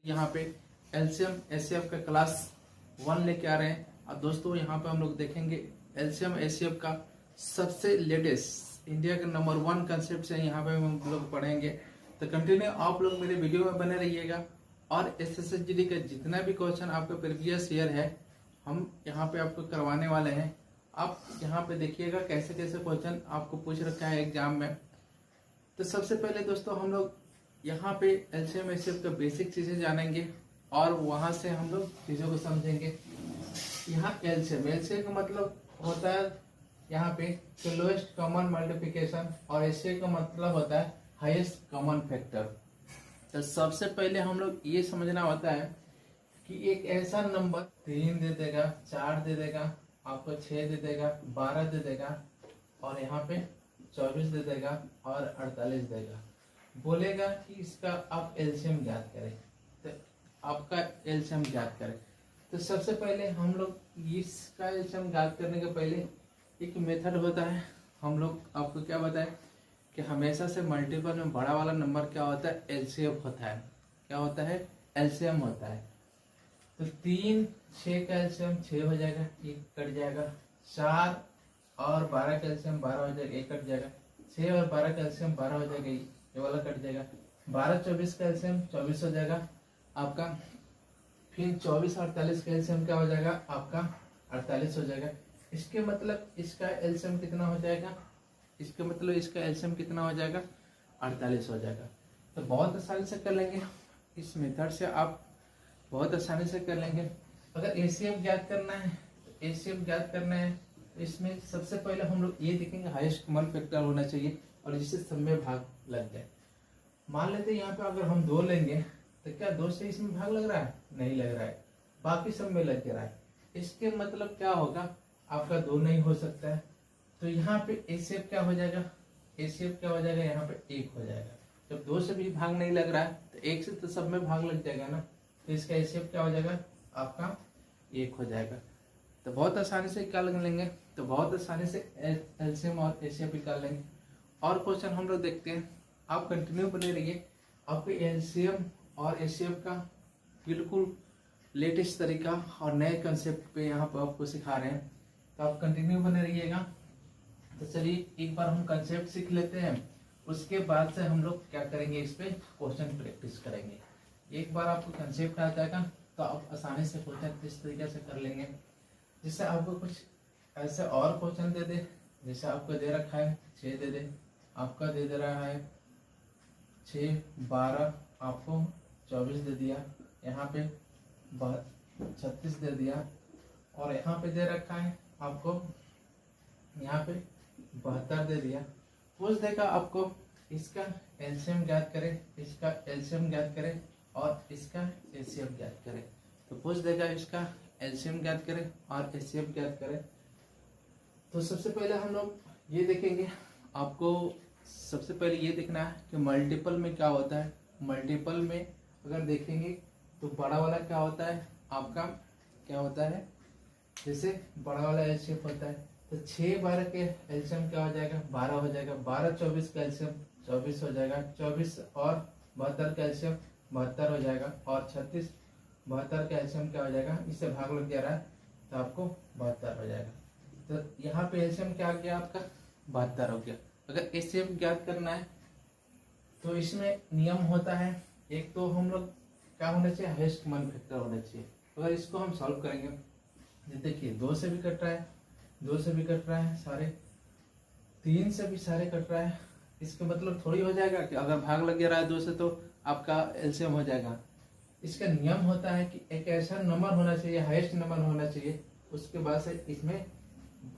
यहाँ पे LCM HCF का क्लास 1 लेके आ रहे हैं। और दोस्तों यहाँ पे हम लोग देखेंगे एलसीएम एचसीएफ का सबसे लेटेस्ट इंडिया का नंबर 1 कंसेप्ट से यहाँ पे हम लोग पढ़ेंगे। तो कंटिन्यू आप लोग मेरे वीडियो में बने रहिएगा। और एसएसजीडी का जितना भी क्वेश्चन आपका प्रीवियस ईयर है हम यहाँ पे आपको करवाने वाले हैं। आप यहाँ पे देखिएगा कैसे कैसे क्वेश्चन आपको पूछ रखा है एग्जाम में। तो सबसे पहले दोस्तों हम लोग यहाँ पे एलसीएम एचसीएफ का बेसिक चीजें जानेंगे और वहां से हम लोग चीजों को समझेंगे। यहाँ एलसीएम का मतलब होता है यहाँ पे लोएस्ट कॉमन मल्टीप्लिकेशन और एचसीएफ का मतलब होता है हाईएस्ट कॉमन फैक्टर। तो सबसे पहले हम लोग ये समझना होता है कि एक ऐसा नंबर 3 दे देगा, 4 दे देगा, आपको 6 दे देगा, 12 दे देगा और यहाँ पे 24 दे देगा और 48 देगा। बोलेगा कि इसका आप एलसीएम ज्ञात करें। तो आपका एलसीएम ज्ञात करें तो सबसे पहले हम लोग इसका एलसीएम ज्ञात करने के पहले एक मेथड होता है। हम लोग आपको क्या बताएं कि हमेशा से मल्टीपल में बड़ा वाला नंबर क्या होता है, एलसीएम होता है। क्या होता है, एलसीएम होता है। तो 3 6 का एलसीएम 6 हो जाएगा, 1 कट जाएगा। 4 और 12 का एलसीएम 12 हो जाएगा, 1 कट जाएगा। 6 और 12 का एलसीएम 12 हो जाएगा, ये वाला कट जाएगा। 12 24 का एलसीएम 24 हो जाएगा आपका। फिर 24 और 48 का एलसीएम क्या हो जाएगा आपका, 48 हो जाएगा। इसके मतलब इसका एलसीएम कितना हो जाएगा, इसके मतलब इसका एलसीएम कितना हो जाएगा, 48 हो जाएगा। तो बहुत आसानी से कर लेंगे, इस मेथड से आप बहुत आसानी से कर लेंगे। अगर एचसीएफ ज्ञात करना है तो एचसीएफ ज्ञात करना है तो इसमें सबसे पहले हम लोग ये देखेंगे हाईएस्ट कॉमन फैक्टर होना चाहिए और जिससे सब में भाग लग जाए। मान लेते हैं यहाँ पे अगर हम 2 लेंगे तो क्या 2 से इसमें भाग लग रहा है, नहीं लग रहा है, बाकी सब में लग रहा है। इसके मतलब क्या होगा, आपका 2 नहीं हो सकता है। तो यहाँ पे एचसीएफ क्या हो जाएगा, एचसीएफ क्या हो जाएगा, यहाँ पे 1 हो जाएगा। जब 2 से भी भाग नहीं लग रहा है तो 1 से तो सब में भाग लग जाएगा ना। तो इसका एचसीएफ क्या हो जाएगा आपका 1 हो जाएगा। तो बहुत आसानी से निकाल लेंगे, तो बहुत आसानी से एलसीएम और एचसीएफ निकाल लेंगे। और क्वेश्चन हम लोग देखते हैं, आप कंटिन्यू बने रहिए। आपको एलसीएम और एचसीएफ का बिल्कुल लेटेस्ट तरीका और नए कंसेप्ट पे यहाँ पर आपको सिखा रहे हैं, तो आप कंटिन्यू बने रहिएगा। तो चलिए एक बार हम कंसेप्ट सीख लेते हैं, उसके बाद से हम लोग क्या करेंगे, इस पे क्वेश्चन प्रैक्टिस करेंगे। एक बार आपको कंसेप्ट आ जाएगा तो आप आसानी से क्वेश्चन इस तरीके से कर लेंगे। जिससे आपको कुछ ऐसे और क्वेश्चन दे दे, जैसे आपको दे रखा है 6 दे दे, आपका दे रहा है 6 12, आपको 24 दे दिया, यहाँ पे 36 दे दिया और यहाँ पे दे रखा है आपको यहाँ पे 72 दे दिया। पूछ देगा आपको इसका एलसीएम ज्ञात करें, इसका एलसीएम ज्ञात करें और इसका एचसीएफ ज्ञात करें। तो पूछ देगा इसका एलसीएम ज्ञात करें और एचसीएफ ज्ञात करें। तो सबसे पहले हम लोग ये देखेंगे, आपको सबसे पहले ये देखना है कि मल्टीपल में क्या होता है। मल्टीपल में अगर देखेंगे तो बड़ा वाला क्या होता है आपका, क्या होता है, जैसे बड़ा वाला एलसीएम होता है तो 6 12 के एलसीएम क्या हो जाएगा, 12 हो जाएगा। 12 24 का एलसीएम 24 हो जाएगा। 24 और 72 का एलसीएम 72 हो जाएगा और 36 72 का एलसीएम क्या हो जाएगा, इससे भाग लग जा रहा है तो आपको 72 हो जाएगा। तो यहाँ पे एलसीएम क्या आ गया आपका, 72 हो गया। अगर एचसीएफ ज्ञात करना है तो इसमें नियम होता है, एक तो हम लोग क्या होना चाहिए, हाईएस्ट कॉमन फैक्टर होना चाहिए। अगर इसको हम सॉल्व करेंगे, देखिए 2 से भी कट रहा है, 2 से भी कट रहा है सारे, 3 से भी सारे कट रहा है। इसका मतलब थोड़ी हो जाएगा कि अगर भाग लग रहा है 2 से तो आपका एलसीएम हो जाएगा। इसका नियम होता है कि एक ऐसा नंबर होना चाहिए, हाईएस्ट नंबर होना चाहिए, उसके बाद से इसमें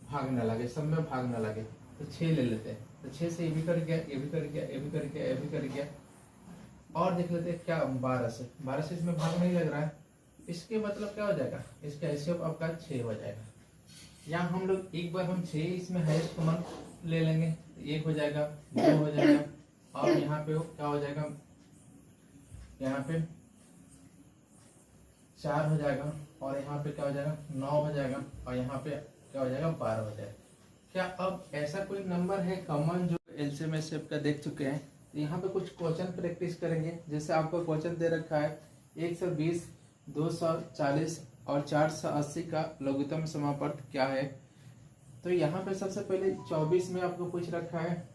भाग ना लगे, सब में भाग ना लगे। तो 6 ले लेते हैं, तो 6 से ये भी कट गया, ये भी कट गया, ये भी कट गया, ये भी कट गया। और देख लेते हैं क्या 12 से इसमें भाग नहीं लग रहा है। इसके मतलब क्या हो जाएगा, इसका एचसीएफ आपका 6 हो जाएगा। यहाँ हम लोग एक बार हम 6 इसमें हाईएस्ट कॉमन ले लेंगे, 1 हो जाएगा, 2 हो जाएगा और यहाँ पे क्या हो जाएगा, यहाँ पे 4 हो जाएगा और यहाँ पे क्या हो जाएगा, 9 हो जाएगा और यहाँ पे क्या हो जाएगा, 12 हो जाएगा। क्या अब ऐसा कोई नंबर है कॉमन जो एलसीएम एचसीएफ का देख चुके हैं? तो यहाँ पे कुछ क्वेश्चन प्रैक्टिस करेंगे। जैसे आपको क्वेश्चन दे रखा है 120, 240 और 480 का लघुत्तम समापवर्त क्या है। तो यहाँ पे सबसे पहले 24 में आपको पूछ रखा है,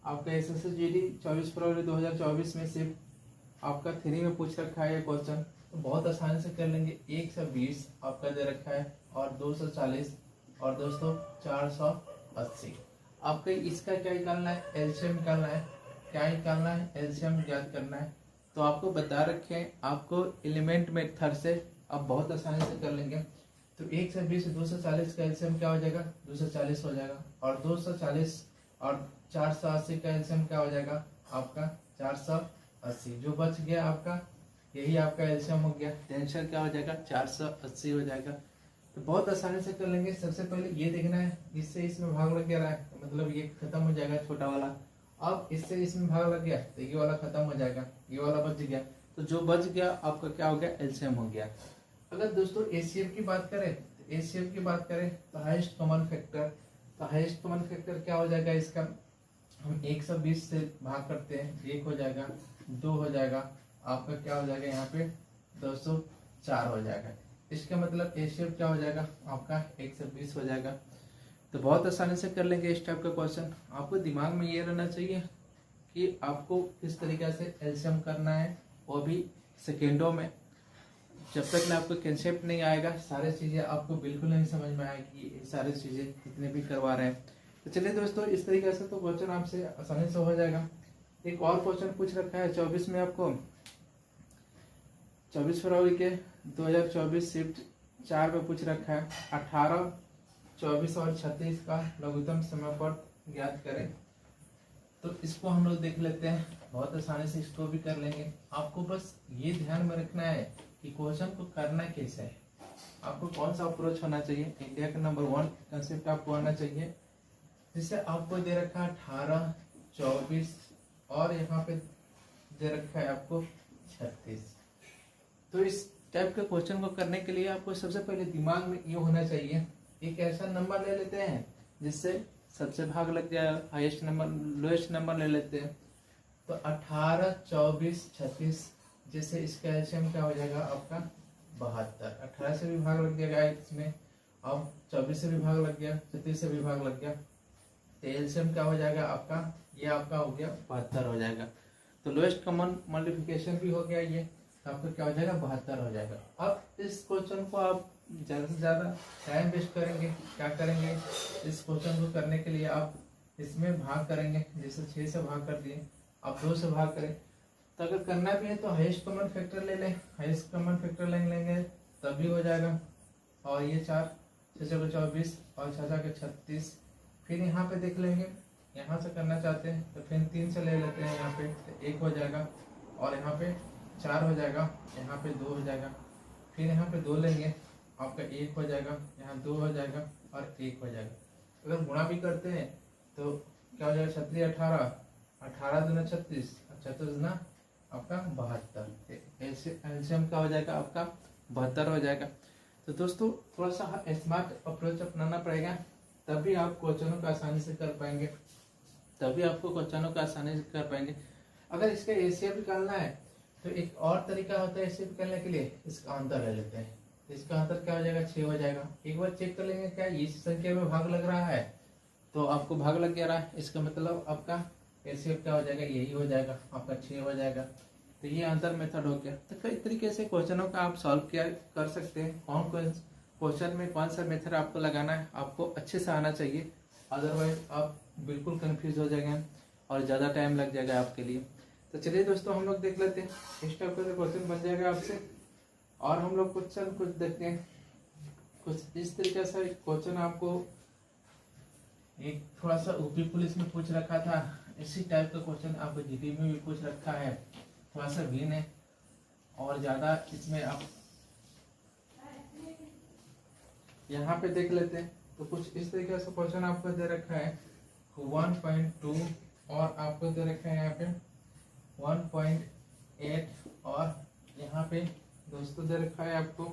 आपका SSGD 24 फरवरी 2024 में सिर्फ आपका 3 में पूछ रखा है ये क्वेश्चन। तो बहुत आसानी से कर लेंगे। 120 आपका दे रखा है और 240 और दोस्तों 480। आपको इसका क्या निकालना है, एलसीएम निकालना है। क्या निकालना है, एलसीएम ज्ञात करना है। तो आपको बता रखे हैं, आपको एलिमेंट मेथड से आप बहुत आसानी से कर लेंगे। तो 120 से 240 का एलसीएम क्या हो जाएगा, 240 हो जाएगा। और 240 और 480 का एलसीएम क्या हो जाएगा आपका 480। जो बच गया आपका, यही आपका एलसीएम हो गया। आंसर क्या हो जाएगा 480 हो जाएगा। तो बहुत आसानी से कर लेंगे। सबसे पहले ये देखना है, इससे इसमें भाग लग गया है तो मतलब ये खत्म हो जाएगा छोटा वाला। अब इससे इसमें भाग लग गया तो ये वाला खत्म हो जाएगा, ये वाला बच गया। तो जो बच गया आपका क्या हो गया, एलसीएम हो गया। अगर दोस्तों एचसीएफ की बात करें, तो एचसीएफ की बात करें तो हाईएस्ट कॉमन फैक्टर, तो हाईएस्ट कॉमन फैक्टर क्या हो जाएगा इसका, हम 120 से भाग करते हैं, 1 हो जाएगा, 2 हो जाएगा, आपका क्या हो जाएगा यहाँ पे 204 हो जाएगा। इसका मतलब एचसीएफ क्या हो जाएगा आपका 120 हो जाएगा। तो बहुत आसानी से कर लेंगे इस टाइप का क्वेश्चन। आपको दिमाग में ये रहना चाहिए कि आपको किस तरीके से एलसीएम करना है, वो भी सेकेंडों में। जब तक ना आपको कंसेप्ट नहीं आएगा, सारी चीज़ें आपको बिल्कुल नहीं समझ में आएगी, ये सारी चीज़ें जितने भी करवा रहे हैं। तो चलिए दोस्तों, इस तरीके से तो क्वेश्चन आपसे आसानी से हो जाएगा। एक और क्वेश्चन पूछ रखा है 24 में, आपको 24 फरवरी के 2024 शिफ्ट 4 में पूछ रखा है 18, 24 और 36 का लघुत्तम समापवर्त ज्ञात करें। तो इसको हम लोग देख लेते हैं, बहुत आसानी से इसको भी कर लेंगे। आपको बस ये ध्यान में रखना है कि क्वेश्चन को करना कैसे है, आपको कौन सा अप्रोच होना चाहिए। इंडिया का नंबर 1 कंसेप्ट आपको आना चाहिए। जिससे आपको दे रखा है 18, 24 और यहाँ पे दे रखा है आपको 36। तो इस टाइप के क्वेश्चन को करने के लिए आपको सबसे पहले दिमाग में ये होना चाहिए, एक ऐसा नंबर ले लेते हैं जिससे सबसे भाग लग जाए, हाईएस्ट नंबर लोएस्ट नंबर ले लेते हैं। तो 18, 24, 36, जिससे इसका एलसीएम क्या हो जाएगा आपका 72। 18 से भी भाग लग जाएगा इसमें, अब 24 से भी भाग लग गया, 36 से भी भाग लग गया। तो एलसीएम क्या हो जाएगा आपका, ये आपका हो गया 72 हो जाएगा। तो लोएस्ट कॉमन मल्टीप्लिकेशन भी हो गया ये, तो आपका क्या हो जाएगा 72 हो जाएगा। अब इस क्वेश्चन को आप ज़्यादा से ज़्यादा टाइम वेस्ट करेंगे, क्या करेंगे, इस क्वेश्चन को करने के लिए आप इसमें भाग करेंगे। जैसे 6 से भाग कर दिए, आप 2 से भाग करें। तो अगर करना भी है तो हाईएस्ट कॉमन फैक्टर ले लें, हाईएस्ट कॉमन फैक्टर लेंगे तभी हो जाएगा। और ये 4, 6 को 24 और 6 के 36। फिर यहाँ पे देख लेंगे, यहाँ से करना चाहते हैं तो फिर 3 से ले लेते हैं, यहाँ पे तो 1 हो जाएगा और यहाँ पे 4 हो जाएगा, यहाँ पे 2 हो जाएगा। फिर यहाँ पे 2 लेंगे, आपका 1 हो जाएगा, यहाँ 2 हो जाएगा और 1 हो जाएगा। अगर गुणा भी करते हैं तो क्या हो जाएगा 36, 18, 18 दूना 36, 36 दूना आपका 72। एलसीएम क्या हो जाएगा आपका 72 हो जाएगा। तो दोस्तों थोड़ा सा स्मार्ट अप्रोच अपनाना पड़ेगा, तभी आप क्वेश्चनों को आसानी से कर पाएंगे, तभी आपको क्वेश्चनों को आसानी से कर पाएंगे। अगर इसका एचसीएफ निकालना है तो एक और तरीका होता है एचसीएफ निकालने के लिए, इसका अंतर ले लेते हैं। इसका अंतर क्या हो जाएगा 6 हो जाएगा। एक बार चेक कर लेंगे क्या इस संख्या में भाग लग रहा है, तो आपको भाग लग गया है, इसका मतलब आपका एचसीएफ क्या हो जाएगा, यही हो जाएगा, आपका 6 हो जाएगा। तो ये आंसर मेथड हो गया। तो कई तरीके से क्वेश्चनों का आप सॉल्व किया कर सकते हैं। कौन क्वेश्चन में कौन सा मेथड आपको लगाना है, आपको अच्छे से आना चाहिए, अदरवाइज आप बिल्कुल कंफ्यूज हो जाएंगे और ज़्यादा टाइम लग जाएगा आपके लिए। तो चलिए दोस्तों हम लोग देख लेते हैं, इस टाइप का क्वेश्चन बन जाएगा आपसे। और हम लोग क्वेश्चन कुछ देखते हैं, कुछ इस तरीके से क्वेश्चन आपको एक थोड़ा सा यूपी पुलिस में पूछ रखा था, इसी टाइप का क्वेश्चन आपको जीडी में भी पूछ रखा है। थोड़ा सा भिन्न है और ज़्यादा इसमें आप यहाँ पे देख लेते हैं। तो कुछ इस तरीके से क्वेश्चन आपको दे रखा है 1.2 और आपको दे रखा है यहाँ पे 1.8 और यहाँ पे दोस्तों दे रखा है आपको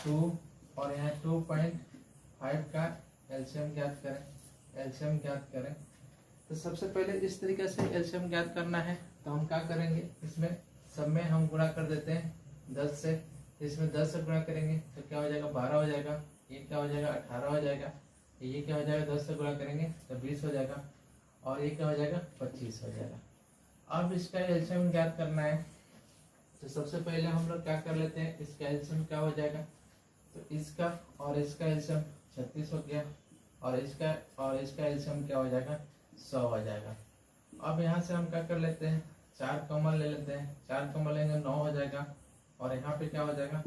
2 और यहाँ 2.5 का एलसीएम ज्ञात करें, एलसीएम ज्ञात करें। तो सबसे पहले इस तरीके से एलसीएम ज्ञात करना है, तो हम क्या करेंगे, इसमें सब में हम गुणा कर देते हैं 10 से, तो इसमें 10 से गुणा करेंगे तो क्या हो जाएगा 12 हो जाएगा, ये क्या हो जाएगा 18 हो जाएगा, ये क्या हो जाएगा 10 से गुणा करेंगे तो 20 हो जाएगा, और ये क्या हो जाएगा 25 हो जाएगा। अब इसका एलसीएम ज्ञात करना है, तो सबसे पहले हम लोग क्या कर लेते हैं, इसका एलसीएम क्या हो जाएगा, तो इसका और इसका एलसीएम 36 हो गया, और इसका एलसीएम क्या हो जाएगा 100 हो जाएगा। अब यहाँ से हम क्या कर लेते हैं 4 कॉमन ले लेते हैं, 4 कॉमन लेंगे 9 हो जाएगा, और यहाँ पे क्या हो जाएगा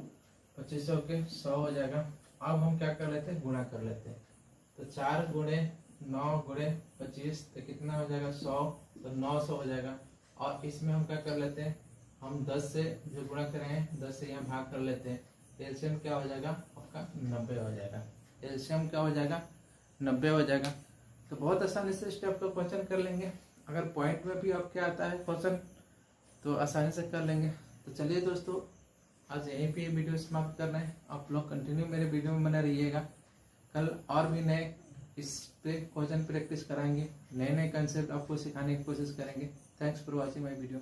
25 हो के 100 हो जाएगा। अब हम क्या कर लेते हैं गुणा कर लेते हैं, तो 4 गुणे 9 गुणे 25 तो कितना हो जाएगा 100, तो 900 हो जाएगा। और इसमें हम क्या कर लेते हैं, हम 10 से जो गुणा करें 10 से यहाँ भाग कर लेते हैं, एलसीएम क्या हो जाएगा आपका 90 हो जाएगा। एलसीएम क्या हो जाएगा 90 हो जाएगा। तो बहुत आसानी से स्टेप का क्वेश्चन कर लेंगे, अगर पॉइंट में भी आपके आता है क्वेश्चन तो आसानी से कर लेंगे। तो चलिए दोस्तों, आज यहीं पे वीडियो समाप्त कर रहे हैं। आप लोग कंटिन्यू मेरे वीडियो में बने रहिएगा, कल और भी नए इस पे क्वेश्चन प्रैक्टिस कराएंगे, नए नए कंसेप्ट आपको सिखाने की कोशिश करेंगे। Thanks for watching my video.